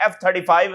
F-35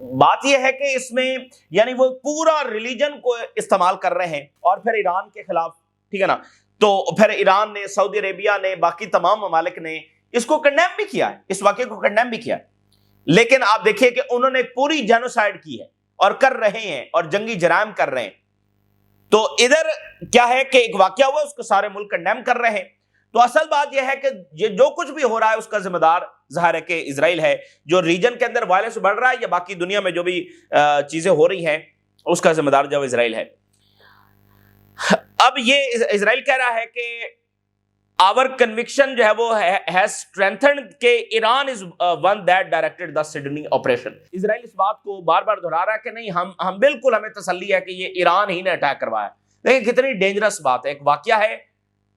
بات یہ ہے کہ اس میں یعنی وہ پورا ریلیجن کو استعمال کر رہے ہیں اور پھر ایران کے خلاف، ٹھیک ہے نا. تو پھر ایران نے، سعودی عربیہ نے، باقی تمام ممالک نے اس کو کنڈیم بھی کیا ہے، اس واقعے کو کنڈیم بھی کیا ہے. لیکن آپ دیکھیے کہ انہوں نے پوری جینوسائیڈ کی ہے اور کر رہے ہیں اور جنگی جرائم کر رہے ہیں. تو ادھر کیا ہے کہ ایک واقعہ ہوا، اس کو سارے ملک کنڈیم کر رہے ہیں. تو اصل بات یہ ہے کہ یہ جو کچھ بھی ہو رہا ہے اس کا ذمہ دار ظاہر ہے کہ اسرائیل ہے. جو ریجن کے اندر وائلنس بڑھ رہا ہے یا باقی دنیا میں جو بھی چیزیں ہو رہی ہیں اس کا ذمہ دار جو اسرائیل ہے. اب یہ اسرائیل کہہ رہا ہے کہ our conviction جو ہے وہ has strengthened کہ Iran is one that directed the Sydney operation. اسرائیل اس بات کو بار بار دہرا رہا ہے کہ نہیں، ہم بالکل، ہمیں تسلی ہے کہ یہ ایران ہی نے اٹیک کروایا. لیکن کتنی ڈینجرس بات ہے، ایک واقعہ ہے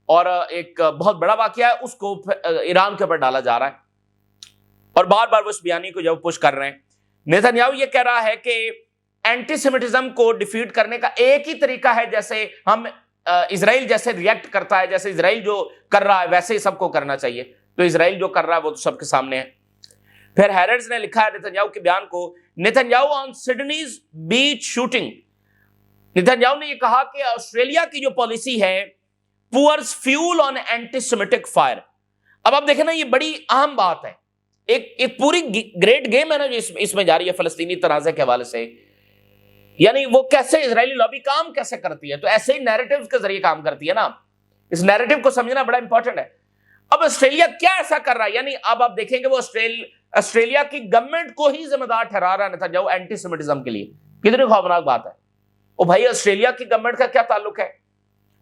اور ایک بہت بڑا واقعہ ہے، اس کو ایران کے اوپر ڈالا جا رہا ہے اور بار بار وہ اس بیانی کو جب پش کر رہے ہیں. نیتنیاہو یہ کہہ رہا ہے کہ اینٹی سیمیٹزم کو ڈیفیٹ کرنے کا ایک ہی طریقہ ہے، جیسے ہم اسرائیل جیسے ریئیکٹ کرتا ہے، جیسے اسرائیل جو کر رہا ہے ویسے ہی سب کو کرنا چاہیے. تو اسرائیل جو کر رہا ہے وہ تو سب کے سامنے ہے. پھر ہیرڈز نے لکھا ہے نیتنیاہو کے بیان کو، نیتنیاہو آن سڈنیز بیچ شوٹنگ. نیتنیاہو نے یہ کہا کہ آسٹریلیا کی جو پالیسی ہے پورز فیول آن اینٹی سیمیٹک فائر. اب آپ دیکھیں نا، یہ بڑی اہم بات ہے. ایک پوری گریٹ گیم ہے نا جو اس میں جاری ہے فلسطینی تنازع کے حوالے سے. یعنی وہ کیسے اسرائیلی لابی کام کیسے کرتی ہے، تو ایسے ہی نیریٹیوز کے ذریعے کام کرتی ہے نا. اس نیریٹیو کو سمجھنا بڑا امپورٹنٹ ہے. اب آسٹریلیا کیا ایسا کر رہا ہے، یعنی اب آپ دیکھیں گے وہ آسٹریلیا کی گورنمنٹ کو ہی ذمہ دار ٹھہرا رہا ہے جو اینٹی سیمیٹزم کے لیے. کتنی خوفناک بات ہے. او بھائی، آسٹریلیا کی گورنمنٹ کا کیا تعلق ہے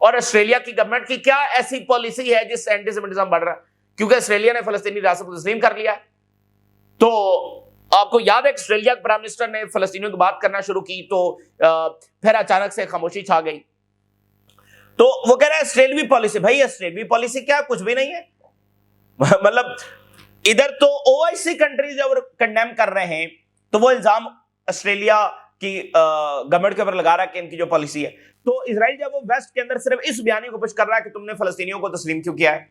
اور آسٹریلیا کی گورنمنٹ کی کیا ایسی پالیسی ہے جس سے اینٹی سیمیٹزم بڑھ رہا ہے؟ کیونکہ آسٹریلیا نے فلسطینی ریاست کو تسلیم کر لیا. تو آپ کو یاد ہے آسٹریلیا کے پرائم منسٹر نے فلسطینیوں کی بات کرنا شروع کی تو پھر اچانک سے خاموشی چھا گئی. تو وہ کہہ رہا ہے آسٹریلوی پالیسی. بھائی آسٹریلوی پالیسی کیا، کچھ بھی نہیں ہے. مطلب ادھر تو OIC کنٹریز جب کنڈیم کر رہے ہیں تو وہ الزام آسٹریلیا کی گورنمنٹ کے اوپر لگا رہا ہے کہ ان کی جو پالیسی ہے. تو اسرائیل جب وہ ویسٹ کے اندر صرف اس بیانی کو پش کر رہا ہے کہ تم نے فلسطینیوں کو تسلیم کیوں کیا ہے،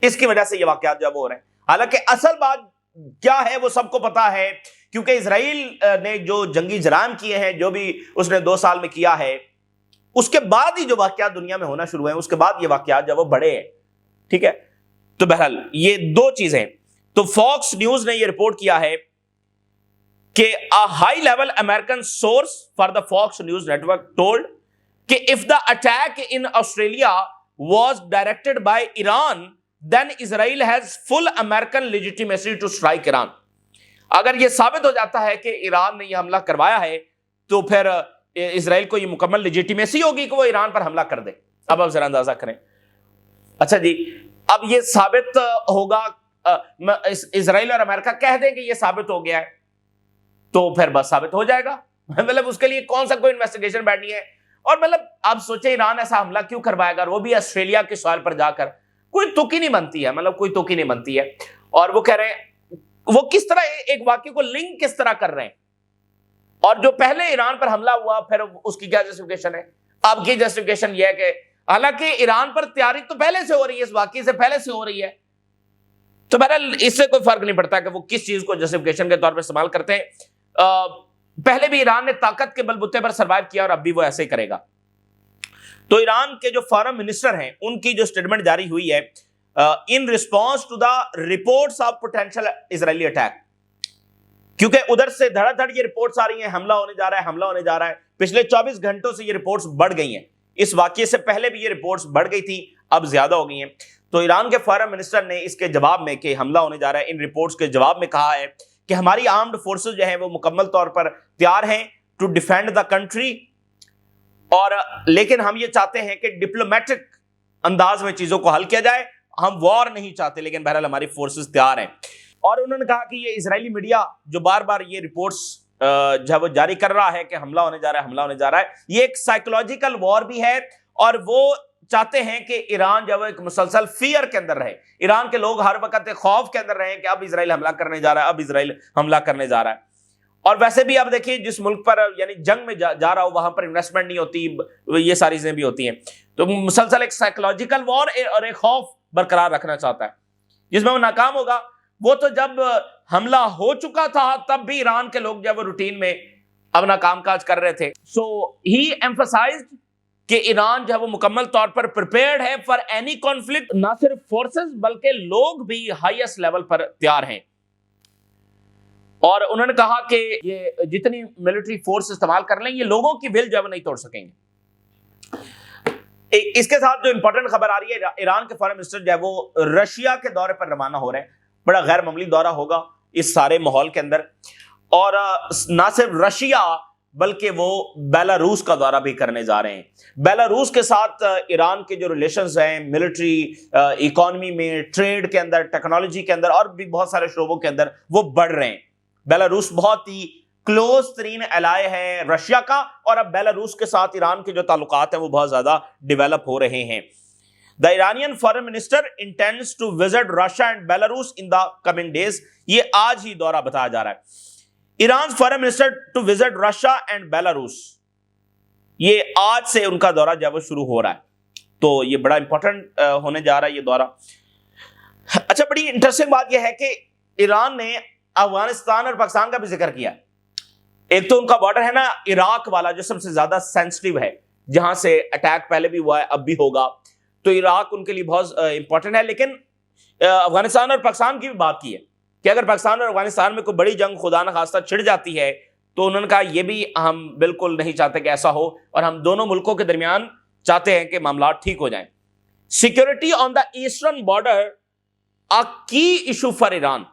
اس کی وجہ سے یہ واقعات جو ہو رہے ہیں. حالانکہ اصل بات کیا ہے وہ سب کو پتا ہے، کیونکہ اسرائیل نے جو جنگی جرائم کیے ہیں، جو بھی اس نے 2 سال میں کیا ہے، اس کے بعد ہی جو واقعات دنیا میں ہونا شروع ہیں، اس کے بعد یہ واقعات جب وہ بڑے ہیں. ٹھیک ہے، تو بہرحال یہ 2 چیزیں. تو فاکس نیوز نے یہ رپورٹ کیا ہے کہ a high level American source for the Fox News Network told کہ if the attack in Australia was directed by Iran then Israel has full American legitimacy to strike Iran. اگر یہ ثابت ہو جاتا ہے کہ ایران نے یہ حملہ کروایا ہے تو پھر اسرائیل کو یہ مکمل لیجیٹیمیسی ہوگی کہ وہ ایران پر حملہ کر دے. اب آپ ذرا اندازہ کریں. اچھا جی، اب یہ ثابت ہوگا، اسرائیل اور امریکہ کہہ دیں کہ یہ ثابت ہو گیا ہے تو پھر بس ثابت ہو جائے گا. مطلب اس کے لیے کون سا کوئی انویسٹیگیشن بیٹھنی ہے. اور مطلب آپ سوچیں ایران ایسا حملہ کیوں کروائے گا، وہ بھی آسٹریلیا کے سوال پر جا کر. کوئی توقع نہیں بنتی ہے، مطلب کوئی توقع نہیں بنتی ہے. اور وہ کہہ رہے ہیں وہ کس طرح ایک واقعے کو لنک کس طرح کر رہے ہیں. اور جو پہلے ایران پر حملہ ہوا پھر اس کی کیا جسٹیفیکیشن ہے. آپ کی جسٹیفیکیشن یہ ہے کہ حالانکہ ایران پر تیاری تو پہلے سے ہو رہی ہے، اس واقعے سے پہلے سے ہو رہی ہے. تو بہرحال اس سے کوئی فرق نہیں پڑتا کہ وہ کس چیز کو جسٹیفیکیشن کے طور پر استعمال کرتے ہیں. پہلے بھی ایران نے طاقت کے بل بوتے پر سروائیو کیا اور اب بھی وہ ایسے ہی کرے گا. تو ایران کے جو فارن منسٹر ہیں ان کی جو سٹیٹمنٹ جاری ہوئی ہے in response to the reports of potential Israeli attack, کیونکہ ادھر سے دھڑا دھڑ یہ رپورٹس آ رہی ہیں حملہ ہونے جا رہا ہے، حملہ ہونے جا رہا ہے. پچھلے 24 گھنٹوں سے یہ رپورٹس بڑھ گئی ہیں. اس واقعے سے پہلے بھی یہ رپورٹس بڑھ گئی تھی، اب زیادہ ہو گئی ہیں. تو ایران کے فارن منسٹر نے اس کے جواب میں کہ حملہ ہونے جا رہا ہے ان رپورٹس کے جواب میں کہا ہے کہ ہماری آرمڈ فورسز جو ہیں وہ مکمل طور پر تیار ہیں ٹو ڈیفینڈ دا کنٹری، اور لیکن ہم یہ چاہتے ہیں کہ ڈپلومیٹک انداز میں چیزوں کو حل کیا جائے. ہم وار نہیں چاہتے، لیکن بہرحال ہماری فورسز تیار ہیں. اور انہوں نے کہا کہ یہ اسرائیلی میڈیا جو بار بار یہ رپورٹس جب جاری کر رہا ہے کہ حملہ ہونے جا رہا ہے، حملہ ہونے جا رہا ہے، یہ ایک سائیکولوجیکل وار بھی ہے اور وہ چاہتے ہیں کہ ایران جب ایک مسلسل فیئر کے اندر رہے، ایران کے لوگ ہر وقت ایک خوف کے اندر رہیں کہ اب اسرائیل حملہ کرنے جا رہا ہے، اب اسرائیل حملہ کرنے جا رہا ہے. اور ویسے بھی آپ دیکھیے جس ملک پر یعنی جنگ میں جا رہا ہو وہاں پر انویسٹمنٹ نہیں ہوتی، یہ ساری چیزیں بھی ہوتی ہیں. تو مسلسل ایک سائیکولوجیکل وار اور ایک خوف برقرار رکھنا چاہتا ہے جس میں وہ ناکام ہوگا. وہ تو جب حملہ ہو چکا تھا تب بھی ایران کے لوگ جب وہ روٹین میں اپنا کام کاج کر رہے تھے. سو ہی ایمفسائزڈ کہ ایران جو ہے وہ مکمل طور پر پریپیئرڈ ہے فار اینی کانفلکٹ. نہ صرف فورسز بلکہ لوگ بھی ہائیسٹ لیول پر تیار ہیں. اور انہوں نے کہا کہ یہ جتنی ملٹری فورس استعمال کر لیں یہ لوگوں کی ول جو ہے وہ نہیں توڑ سکیں گے. اس کے ساتھ جو امپورٹنٹ خبر آ رہی ہے، ایران کے فارن منسٹر جو ہے وہ رشیا کے دورے پر روانہ ہو رہے ہیں. بڑا غیر معمولی دورہ ہوگا اس سارے ماحول کے اندر. اور نہ صرف رشیا بلکہ وہ بیلاروس کا دورہ بھی کرنے جا رہے ہیں. بیلاروس کے ساتھ ایران کے جو ریلیشنز ہیں ملٹری، اکانومی میں، ٹریڈ کے اندر، ٹیکنالوجی کے اندر اور بھی بہت سارے شعبوں کے اندر وہ بڑھ رہے ہیں. بیلاروس بہت ہی کلوز ترین الائے ہے رشیا کا، اور اب بیلاروس کے ساتھ ایران کے جو تعلقات ہیں وہ بہت زیادہ ڈیولپ ہو رہے ہیں. The Iranian foreign minister intends to visit Russia and Belarus in the coming days. یہ آج ہی دورہ بتایا جا رہا ہے. Iran foreign minister to visit Russia and Belarus, یہ آج سے ان کا دورہ جب وہ شروع ہو رہا ہے. تو یہ بڑا امپورٹنٹ ہونے جا رہا ہے یہ دورہ. اچھا، بڑی انٹرسٹنگ بات یہ ہے کہ ایران نے افغانستان اور پاکستان کا بھی ذکر کیا. ایک تو ان کا بارڈر ہے نا عراق والا جو سب سے زیادہ سینسٹیو ہے، جہاں سے اٹیک پہلے بھی ہوا ہے اب بھی ہوگا، تو عراق ان کے لیے بہت امپورٹنٹ ہے. لیکن افغانستان اور پاکستان کی بھی بات کی ہے کہ اگر پاکستان اور افغانستان میں کوئی بڑی جنگ خدا نخواستہ چھڑ جاتی ہے تو انہوں نے کہا یہ بھی ہم بالکل نہیں چاہتے کہ ایسا ہو، اور ہم دونوں ملکوں کے درمیان چاہتے ہیں کہ معاملات ٹھیک ہو جائیں. Security on the eastern border a key issue for Iran.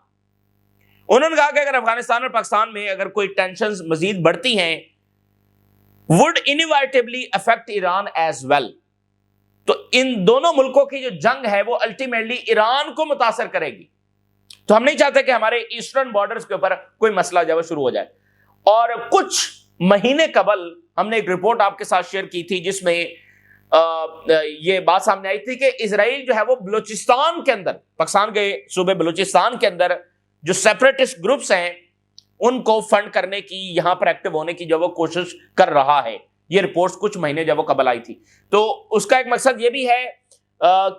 انہوں نے کہا کہ اگر افغانستان اور پاکستان میں اگر کوئی ٹینشنز مزید بڑھتی ہیں would inevitably affect Iran as well. تو ان دونوں ملکوں کی جو جنگ ہے وہ الٹیمیٹلی ایران کو متاثر کرے گی. تو ہم نہیں چاہتے کہ ہمارے ایسٹرن بارڈرز کے اوپر کوئی مسئلہ جو ہے شروع ہو جائے. اور کچھ مہینے قبل ہم نے ایک رپورٹ آپ کے ساتھ شیئر کی تھی جس میں یہ بات سامنے آئی تھی کہ اسرائیل جو ہے وہ بلوچستان کے اندر، پاکستان کے صوبے بلوچستان کے اندر جو سیپریٹسٹ گروپس ہیں ان کو فنڈ کرنے کی، یہاں پر ایکٹیو ہونے کی جو وہ کوشش کر رہا ہے. یہ رپورٹس کچھ مہینے جب وہ قبل آئی تھی. تو اس کا ایک مقصد یہ بھی ہے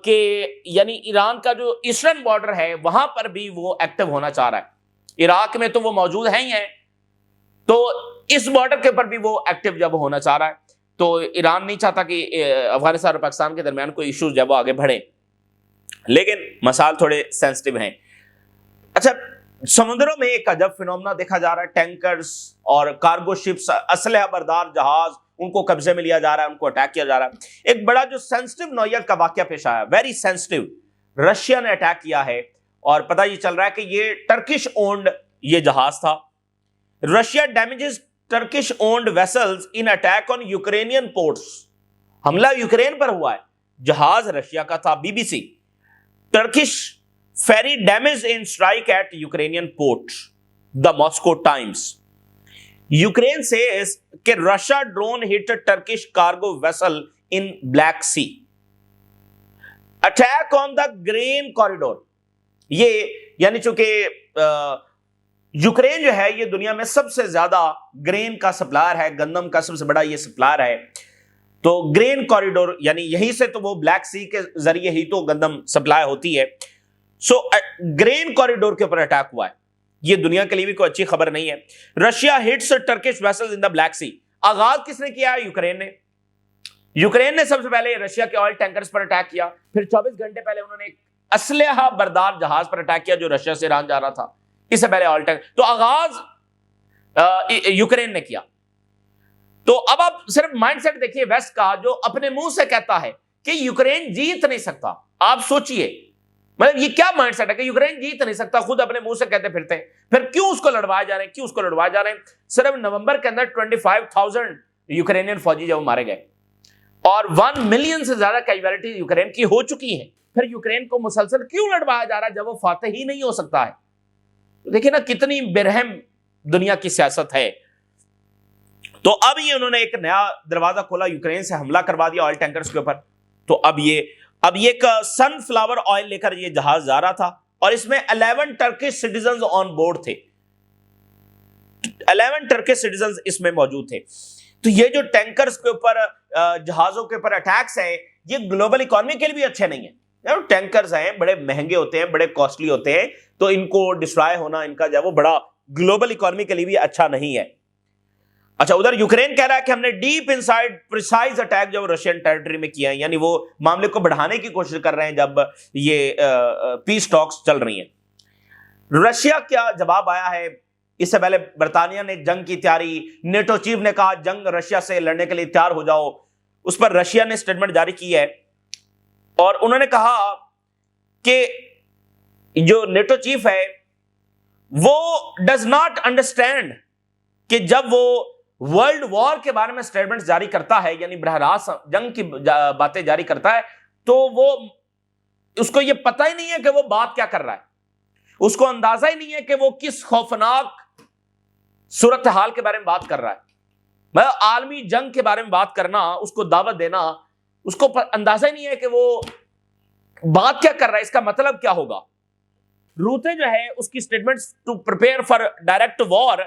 کہ یعنی ایران کا جو ایسٹرن بارڈر ہے وہاں پر بھی وہ ایکٹیو ہونا چاہ رہا ہے. عراق میں تو وہ موجود ہیں ہی ہیں، تو اس بارڈر کے اوپر بھی وہ ایکٹیو جب ہونا چاہ رہا ہے. تو ایران نہیں چاہتا کہ افغانستان اور پاکستان کے درمیان کوئی ایشوز جب وہ آگے بڑھے، لیکن مسائل تھوڑے سینسٹیو ہیں. اچھا، سمندروں میں ایک عجب فینومنا دیکھا جا رہا ہے. ٹینکرز اور کارگو شپس، اسلحہ بردار جہاز، ان کو قبضے میں لیا جا رہا ہے، ان کو اٹیک کیا جا رہا ہے. ایک بڑا جو سینسٹیو نوعیت کا واقعہ پیش آیا، ویری سینسٹیو. رشیا نے اٹیک کیا ہے اور پتہ یہ چل رہا ہے کہ یہ ٹرکش اونڈ یہ جہاز تھا. Russia damages Turkish owned vessels in attack on Ukrainian ports. حملہ یوکرین پر ہوا ہے، جہاز رشیا کا تھا. B B C, Turkish ferry damaged in strike at Ukrainian port. The Moscow Times. Ukraine says کہ Russia drone hit a Turkish cargo vessel in Black Sea. Attack on the grain corridor. یہ یعنی چونکہ Ukraine جو ہے یہ دنیا میں سب سے زیادہ گرین کا سپلائر ہے، گندم کا سب سے بڑا یہ سپلائر ہے. تو گرین کوریڈور یعنی یہیں سے تو وہ بلیک سی کے ذریعے ہی تو گندم سپلائی ہوتی ہے. سو گرین کوریڈور کے اوپر اٹیک ہوا ہے. یہ دنیا کے لیے بھی کوئی اچھی خبر نہیں ہے. رشیا ہٹس ٹرکش ویسلز ان دی بلیک سی. آغاز کس نے کیا ہے؟ یوکرین نے. یوکرین نے سب سے پہلے رشیا کے آئل ٹینکرز پر اٹیک کیا، پھر 24 گھنٹے پہلے انہوں نے ایک اسلحہ بردار جہاز پر اٹیک کیا جو رشیا سے ایران جا رہا تھا. اس سے پہلے آئل ٹینکر. تو آغاز یوکرین نے کیا. تو اب آپ صرف مائنڈ سیٹ دیکھیے ویسٹ کا، جو اپنے منہ سے کہتا ہے کہ یوکرین جیت نہیں سکتا. آپ سوچئے مطلب یہ کیا مائنڈ سیٹ ہے کہ یوکرین جیت نہیں سکتا، خود اپنے منہ سے کہتے پھرتے ہیں. پھر کیوں اس کو لڑوائے جا رہے ہیں، کیوں اس کو لڑوائے جا رہے ہیں؟ صرف نومبر کے اندر 25,000 یوکرینین فوجی جب مارے گئے اور 1 ملین سے زیادہ کیجویلٹی یوکرین کی ہو چکی ہیں. پھر یوکرین کو مسلسل کیوں لڑوایا جا رہا ہے جب وہ فاتح ہی نہیں ہو سکتا ہے؟ دیکھیں نا کتنی برہم دنیا کی سیاست ہے. تو اب یہ انہوں نے ایک نیا دروازہ کھولا، یوکرین سے حملہ کروا دیا آئل ٹینکرز کے اوپر. تو اب یہ ایک سن فلاور آئل لے کر یہ جہاز جا رہا تھا اور اس میں 11 ٹرکش سٹیزنز آن بورڈ تھے. 11 ٹرکش سٹیزنز اس میں موجود تھے. تو یہ جو ٹینکرز کے اوپر، جہازوں کے اوپر اٹیکس ہیں، یہ گلوبل اکانومی کے لیے بھی اچھے نہیں ہیں. ٹینکرز ہیں بڑے مہنگے ہوتے ہیں, بڑے کاسٹلی ہوتے ہیں, تو ان کو ڈسٹرائے ہونا ان کا جو ہے وہ بڑا گلوبل اکانومی کے لیے بھی اچھا نہیں ہے. اچھا, ادھر یوکرین کہہ رہا ہے کہ ہم نے ڈیپ انسائڈ پریسائز اٹیک جو رشین ٹیریٹری میں کیا ہے, یعنی وہ معاملے کو بڑھانے کی کوشش کر رہے ہیں جب یہ پیس ٹاکس چل رہی ہیں. رشیا کیا جواب آیا ہے؟ اس سے پہلے برطانیہ نے جنگ کی تیاری, نیٹو چیف نے کہا جنگ رشیا سے لڑنے کے لیے تیار ہو جاؤ. اس پر رشیا نے سٹیٹمنٹ جاری کی ہے اور انہوں نے کہا کہ جو نیٹو چیف ہے وہ ڈز ناٹ انڈرسٹینڈ کہ جب وہ ورلڈ وار کے بارے میں سٹیٹمنٹ جاری کرتا ہے, یعنی براہ راست جنگ کی باتیں جاری کرتا ہے, تو وہ اس کو یہ پتہ ہی نہیں ہے کہ وہ بات کیا کر رہا ہے, اس کو اندازہ ہی نہیں ہے کہ وہ کس خوفناک صورتحال کے بارے میں بات کر رہا ہے. مطلب عالمی جنگ کے بارے میں بات کرنا, اس کو دعوت دینا, اس کو اندازہ ہی نہیں ہے کہ وہ بات کیا کر رہا ہے, اس کا مطلب کیا ہوگا. روتے جو ہے اس کی statements to prepare for direct war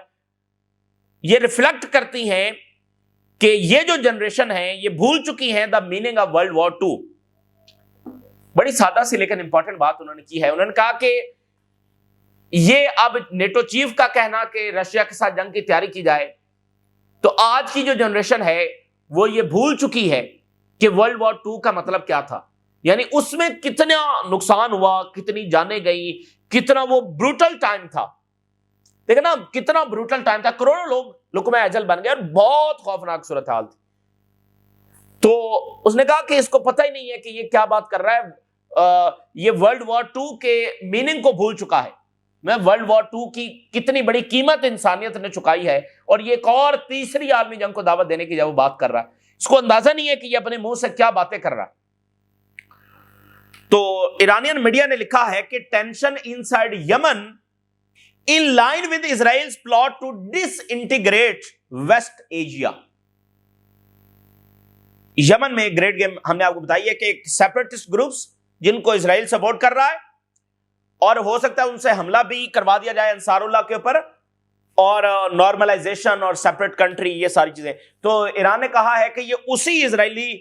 یہ ریفلیکٹ کرتی ہیں کہ یہ جو جنریشن ہے یہ بھول چکی ہیں the meaning of world war 2. بڑی سادہ سی لیکن امپورٹنٹ بات انہوں نے کی ہے. انہوں نے کہا کہ یہ اب نیٹو چیف کا کہنا کہ رشیا کے ساتھ جنگ کی تیاری کی جائے, تو آج کی جو جنریشن ہے وہ یہ بھول چکی ہے کہ ورلڈ وار 2 کا مطلب کیا تھا, یعنی اس میں کتنا نقصان ہوا, کتنی جانیں گئی, کتنا وہ بروٹل ٹائم تھا. دیکھیں نا کتنا بروٹل ٹائم تھا, کروڑوں لوگ لقمہ اجل بن گئے اور بہت خوفناک صورتحال تھی. تو اس نے کہا کہ اس کو پتہ ہی نہیں ہے کہ یہ کیا بات کر رہا ہے, یہ ورلڈ وار 2 کے میننگ کو بھول چکا ہے. میں ورلڈ وار 2 کی کتنی بڑی قیمت انسانیت نے چکائی ہے, اور یہ ایک اور تیسری عالمی جنگ کو دعوت دینے کی جب وہ بات کر رہا ہے, اس کو اندازہ نہیں ہے کہ یہ اپنے منہ سے کیا باتیں کر رہا ہے. تو ایرانین میڈیا نے لکھا ہے کہ tension in side Yemen in line with Israel's plot to disintegrate West Asia. یمن میں گریٹ گیم ہم نے آپ کو بتائی ہے کہ ایک سیپریٹسٹ گروپس جن کو اسرائیل سپورٹ کر رہا ہے, اور ہو سکتا ہے ان سے حملہ بھی کروا دیا جائے انصار اللہ کے اوپر, اور نارملائزیشن اور سیپریٹ کنٹری, یہ ساری چیزیں. تو ایران نے کہا ہے کہ یہ اسی اسرائیلی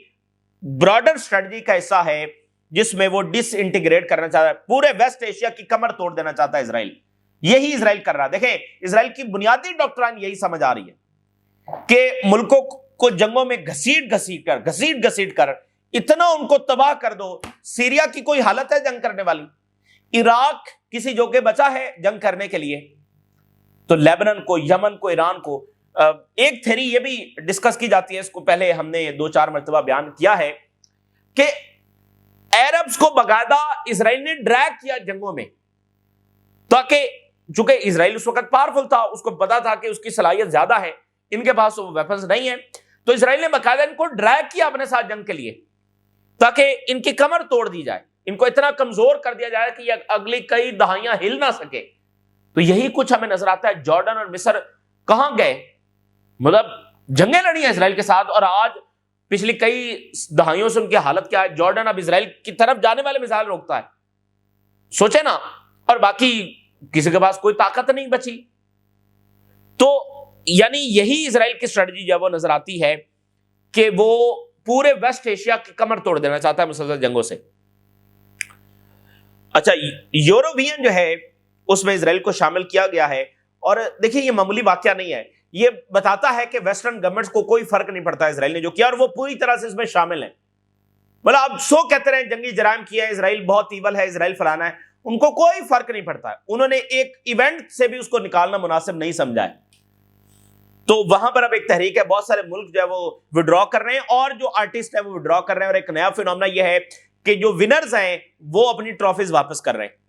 براڈر اسٹریٹجی کا حصہ ہے جس میں وہ ڈس انٹیگریٹ کرنا چاہتا ہے, پورے ویسٹ ایشیا کی کمر توڑ دینا چاہتا ہے اسرائیل. یہی اسرائیل کر رہا ہے. دیکھیں اسرائیل کی بنیادی ڈاکٹرائن یہی سمجھ آ رہی ہے کہ ملکوں کو جنگوں میں گھسیٹ کر اتنا ان کو تباہ کر دو. سیریا کی کوئی حالت ہے جنگ کرنے والی؟ عراق کسی جوگے بچا ہے جنگ کرنے کے لیے؟ تو لیبنان کو, یمن کو, ایران کو. ایک تھیری یہ بھی ڈسکس کی جاتی ہے, اس کو پہلے ہم نے 2-4 مرتبہ بیان کیا ہے, کہ عربز کو باقاعدہ اسرائیل نے ڈریگ کیا جنگوں میں, تاکہ چونکہ اسرائیل اس وقت پاورفل تھا, اس کو پتا تھا کہ اس کی صلاحیت زیادہ ہے, ان کے پاس وہ ویپنز نہیں ہیں, تو اسرائیل نے باقاعدہ ان کو ڈریگ کیا اپنے ساتھ جنگ کے لیے, تاکہ ان کی کمر توڑ دی جائے, ان کو اتنا کمزور کر دیا جائے کہ یہ اگلی کئی دہائیاں ہل نہ سکے. تو یہی کچھ ہمیں نظر آتا ہے. جارڈن اور مصر کہاں گئے, مطلب جنگیں لڑی ہیں اسرائیل کے ساتھ, اور آج پچھلی کئی دہائیوں سے ان کی حالت کیا ہے. جارڈن اب اسرائیل کی طرف جانے والے میزائل روکتا ہے, سوچے نا, اور باقی کسی کے پاس کوئی طاقت نہیں بچی. تو یعنی یہی اسرائیل کی اسٹریٹجی جب وہ نظر آتی ہے کہ وہ پورے ویسٹ ایشیا کی کمر توڑ دینا چاہتا ہے مسلسل جنگوں سے. اچھا, یورووین جو ہے اس میں اسرائیل کو شامل کیا گیا ہے, اور دیکھیں یہ معمولی واقعہ نہیں ہے, یہ بتاتا ہے کہ ویسٹرن گورنمنٹس کو کوئی فرق نہیں پڑتا اسرائیل نے جو کیا, اور وہ پوری طرح سے اس میں شامل ہیں. مطلب آپ سو کہتے رہے جنگی جرائم کیا ہے اسرائیل, بہت ایول ہے اسرائیل, فلانا ہے, ان کو کوئی فرق نہیں پڑتا ہے. انہوں نے ایک ایونٹ سے بھی اس کو نکالنا مناسب نہیں سمجھا ہے. تو وہاں پر اب ایک تحریک ہے, بہت سارے ملک جو ہے وہ وڈرا کر رہے ہیں, اور جو آرٹسٹ ہے وہ وڈرا کر رہے ہیں, اور ایک نیا فینومنا یہ ہے کہ جو ونرز ہیں وہ اپنی ٹرافیز واپس کر رہے ہیں.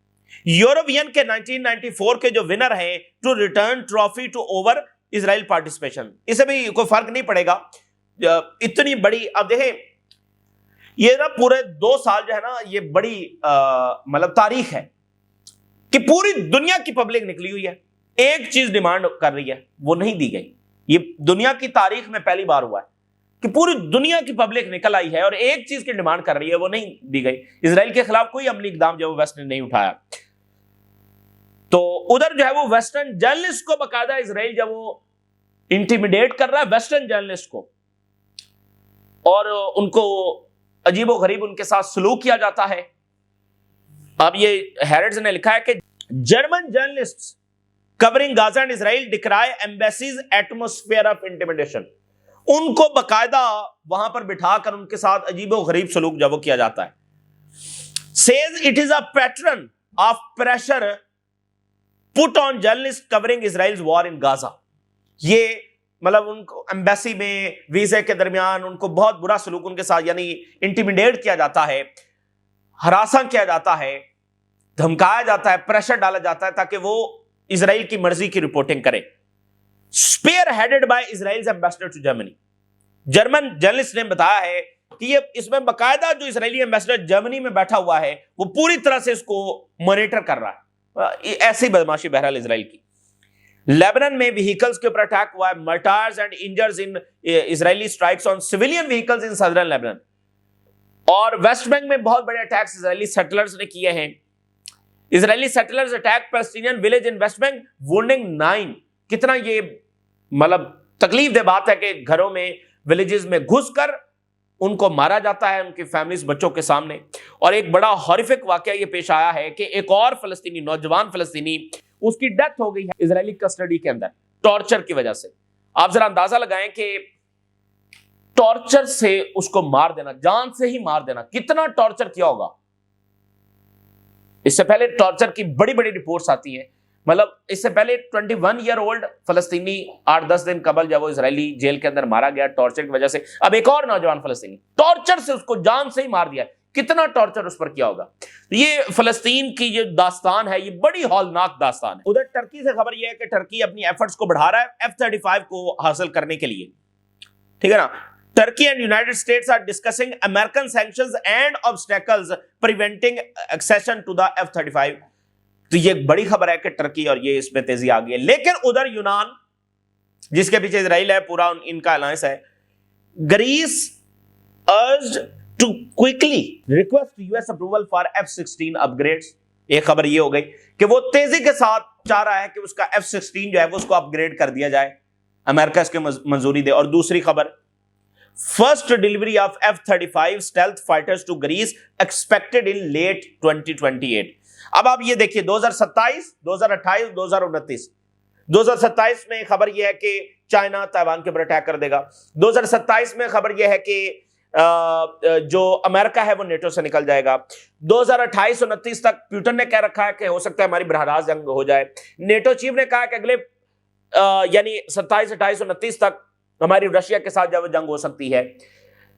یورووین کے 1994 کے جو ونر ہیں to return trophy to over Israel participation, اسے بھی کوئی فرق نہیں پڑے گا. اتنی بڑی, اب دیکھیں یہ نا پورے 2 سال جو ہے نا یہ بڑی مطلب تاریخ ہے کہ پوری دنیا کی پبلک نکلی ہوئی ہے, ایک چیز ڈیمانڈ کر رہی ہے, وہ نہیں دی گئی. یہ دنیا کی تاریخ میں پہلی بار ہوا ہے کہ پوری دنیا کی پبلک نکل آئی ہے اور ایک چیز کی ڈیمانڈ کر رہی ہے, وہ نہیں دی گئی. اسرائیل کے خلاف کوئی عملی اقدام جو ویسٹ نے نہیں اٹھایا. تو ادھر جو ہے وہ ویسٹرن جرنلسٹ کو باقاعدہ اسرائیل جب وہ انٹیمیڈیٹ کر رہا ہے ویسٹرن جرنلسٹ کو, اور ان کو عجیب و غریب ان کے ساتھ سلوک کیا جاتا ہے, اب یہ ہیرڈز نے لکھا ہے کہ German journalist covering Gaza and Israel decry embassies atmosphere of intimidation. ان کو باقاعدہ وہاں پر بٹھا کر ان کے ساتھ عجیب و غریب سلوک جو وہ کیا جاتا ہے. says it is a pattern of pressure put on journalists covering Israel's war in Gaza. یہ مطلب ان کو ایمبیسی میں ویزے کے درمیان ان کو بہت برا سلوک ان کے ساتھ یعنی انٹیمیڈیٹ کیا جاتا ہے, ہراساں کیا جاتا ہے, دھمکایا جاتا ہے, پریشر ڈالا جاتا ہے تاکہ وہ اسرائیل کی مرضی کی رپورٹنگ کرے. Spearheaded by Israel ambassador to Germany. German journalist نے بتایا ہے کہ یہ اس میں باقاعدہ جو اسرائیلی ایمبیسڈر جرمنی میں بیٹھا ہوا ہے وہ پوری طرح سے اس کو مانیٹر کر رہا ہے. ایسی بدماشی بہرحال اسرائیل کی. لیبنان میں وہیکلز کے اوپر اٹیک ہوا ہے. Martyrs and injuries in Israeli strikes on civilian vehicles in southern Lebanon. اور ویسٹ بینک میں بہت بڑے اٹیکس اسرائیلی سیٹلرز نے کیے ہیں. Israeli settlers attack Palestinian village in West Bank wounding 9. کتنا یہ مطلب تکلیف دہ بات ہے کہ گھروں میں ولیجز میں گھس کر ان کو مارا جاتا ہے ان کی فیملیز بچوں کے سامنے. اور ایک بڑا ہارفک واقعہ یہ پیش آیا ہے کہ ایک اور فلسطینی نوجوان فلسطینی اس کی ڈیتھ ہو گئی ہے اسرائیلی کسٹڈی کے اندر ٹارچر کی وجہ سے. آپ ذرا اندازہ لگائیں کہ ٹارچر سے اس کو مار دینا, جان سے ہی مار دینا, کتنا ٹارچر کیا ہوگا. اس سے پہلے ٹارچر کی بڑی بڑی رپورٹس آتی ہیں. مطلب اس سے پہلے 21 ایئر اولڈ فلسطینی 8-10 دن قبل جب وہ اسرائیلی جیل کے اندر مارا گیا ٹارچر کی وجہ سے. اب ایک اور نوجوان فلسطینی ٹارچر سے اس کو جان سے ہی مار دیا. کتنا ٹارچر اس پر کیا ہوگا. یہ فلسطین کی جو داستان ہے یہ بڑی ہولناک داستان ہے. ادھر ٹرکی سے خبر یہ ہے کہ ٹرکی اپنی ایفرٹس کو بڑھا رہا ہے F-35 کو حاصل کرنے کے لیے. ٹھیک ہے نا. Turkey and United States are discussing American sanctions and obstacles preventing accession to the F-35. تو یہ ایک بڑی خبر ہے کہ ٹرکی اور یہ اس میں تیزی آ گئی ہے. لیکن ادھر یونان جس کے پیچھے اسرائیل ہے پورا ان کا الائنس ہے. Greece urged to quickly request US approval for F-16 upgrades. ایک خبر یہ ہو گئی کہ وہ تیزی کے ساتھ چاہ رہا ہے کہ اس کا F-16 جو ہے وہ اس کو اپ گریڈ کر دیا جائے, امریکہ اس کے منظوری دے. اور دوسری خبر First delivery of F-35 stealth fighters to Greece expected in late 2028. اب آپ یہ دیکھیے 2027, 2028, 2029. 2027 میں خبر یہ ہے کہ چائنا تائیوان کے اوپر اٹیک کر دے گا. 2027 میں خبر یہ ہے کہ جو امریکہ ہے وہ نیٹو سے نکل جائے گا. 2028-29 تک پیوٹن نے کہہ رکھا ہے کہ ہو سکتا ہے ہماری براہ راست جنگ ہو جائے. نیٹو چیف نے کہا کہ اگلے یعنی 27, 28, 29 تک ہماری رشیا کے ساتھ جب جنگ ہو سکتی ہے.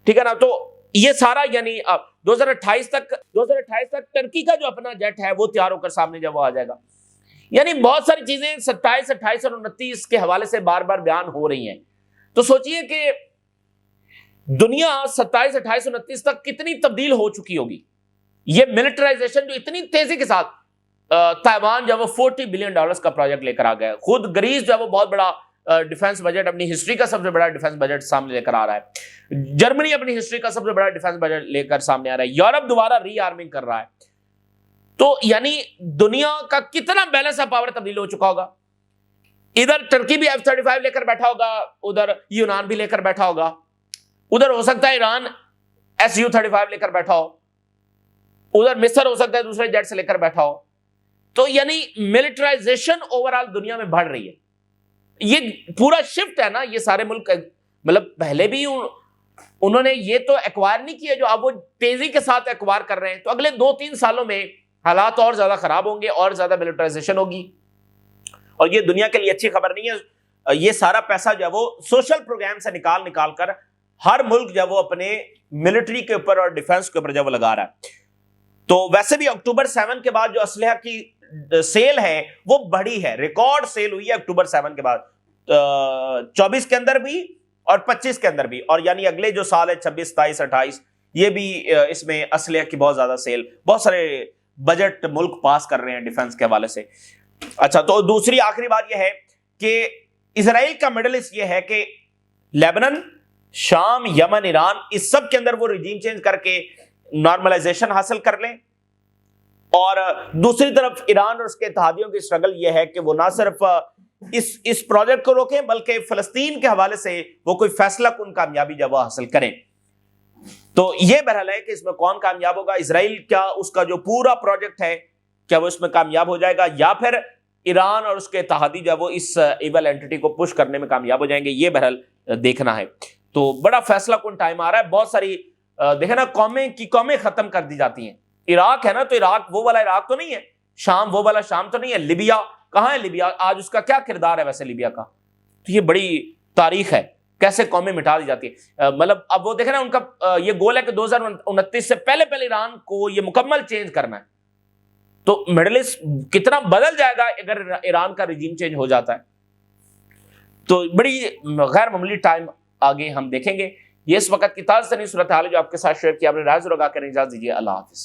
ٹھیک ہے نا. تو یہ سارا یعنی 2028 تک ٹرکی کا جو اپنا جیٹ ہے وہ تیار ہو کر سامنے جب وہ آ جائے گا. یعنی بہت ساری چیزیں 27, 28 اور 29 کے حوالے سے بار بار بیان ہو رہی ہیں. تو سوچئے کہ دنیا 27, 28, 29 تک کتنی تبدیل ہو چکی ہوگی. یہ ملٹرائزیشن جو اتنی تیزی کے ساتھ تائیوان جو وہ $40 بلین کا پروجیکٹ لے کر آ گیا. خود گریس جو وہ بہت بڑا ڈیفنس بجٹ اپنی ہسٹری کا سب سے بڑا ڈیفنس بجٹ سامنے لے کر آ رہا ہے. جرمنی اپنی ہسٹری کا سب سے بڑا ڈیفنس بجٹ لے کر سامنے آ رہا ہے. یورپ دوبارہ ری آرمنگ کر رہا ہے. تو یعنی دنیا کا کتنا بیلنس آف پاور تبدیل ہو چکا ہوگا. ادھر ٹرکی بھی F-35 لے کر بیٹھا ہوگا, ادھر یونان بھی لے کر بیٹھا ہوگا, ادھر ہو سکتا ہے ایران Su-35 لے کر بیٹھا ہو, ادھر مصر ہو سکتا ہے دوسرے جیٹ سے لے کر بیٹھا ہو. تو یعنی ملٹرائزیشن اوورآل دنیا میں بڑھ رہی ہے. یہ پورا شفٹ ہے نا. یہ سارے ملک مطلب پہلے بھی انہوں نے یہ تو ایکوائر نہیں کیا جو اب وہ تیزی کے ساتھ ایکوائر کر رہے ہیں. تو اگلے 2-3 سالوں میں حالات اور زیادہ خراب ہوں گے اور زیادہ ملٹرائزیشن ہوگی. اور یہ دنیا کے لیے اچھی خبر نہیں ہے. یہ سارا پیسہ جو ہے وہ سوشل پروگرام سے نکال کر ہر ملک جو وہ اپنے ملٹری کے اوپر اور ڈیفنس کے اوپر جو وہ لگا رہا ہے. تو ویسے بھی اکتوبر 7 کے بعد جو اسلحہ کی سیل ہے وہ بڑی ہے. ریکارڈ سیل ہوئی ہے اکتوبر 7 کے بعد 24 کے اندر بھی اور 25 کے اندر بھی. اور یعنی اگلے جو سال ہے 26, 27, 28 یہ بھی اس میں اسلحہ کی بہت زیادہ سیل, بہت سارے بجٹ ملک پاس کر رہے ہیں ڈیفنس کے حوالے سے. اچھا تو دوسری آخری بات یہ ہے کہ اسرائیل کا مڈل ایسٹ یہ ہے کہ لیبنان, شام, یمن, ایران اس سب کے اندر وہ ریجیم چینج کر کے نارملائزیشن حاصل کر لیں. اور دوسری طرف ایران اور اس کے اتحادیوں کی اسٹرگل یہ ہے کہ وہ نہ صرف اس پروجیکٹ کو روکیں بلکہ فلسطین کے حوالے سے وہ کوئی فیصلہ کن کامیابی جب وہ حاصل کریں. تو یہ بہرحال ہے کہ اس میں کون کامیاب ہوگا، اسرائیل کیا اس کا جو پورا پروجیکٹ ہے کیا وہ اس میں کامیاب ہو جائے گا، یا پھر ایران اور اس کے اتحادی جو ہے وہ اس ایول اینٹی کو پش کرنے میں کامیاب ہو جائیں گے، یہ بہرحال دیکھنا ہے۔ تو بڑا فیصلہ کن ٹائم آ رہا ہے، بہت ساری دیکھیں نا قومیں ختم کر دی جاتی ہیں۔ عراق ہے نا، تو عراق وہ والا عراق تو نہیں ہے، شام وہ والا شام تو نہیں ہے، لیبیا کہاں ہے، لیبیا آج اس کا کیا کردار ہے ویسے لیبیا کا؟ تو یہ بڑی تاریخ ہے، کیسے قومیں مٹا دی جاتی ہے۔ مطلب اب وہ دیکھیں نا ان کا یہ گول ہے کہ 2029 سے پہلے ایران کو یہ مکمل چینج کرنا ہے۔ تو مڈل ایسٹ کتنا بدل جائے گا اگر ایران کا رجیم چینج ہو جاتا ہے۔ تو بڑی غیر معمولی ٹائم آگے ہم دیکھیں گے۔ یہ اس وقت کی تازہ ترین صورتحال جو آپ کے ساتھ شیئر کیا، اپنے رائے ضرور آگاہ کریں، اجازت دیجیے، اللہ حافظ۔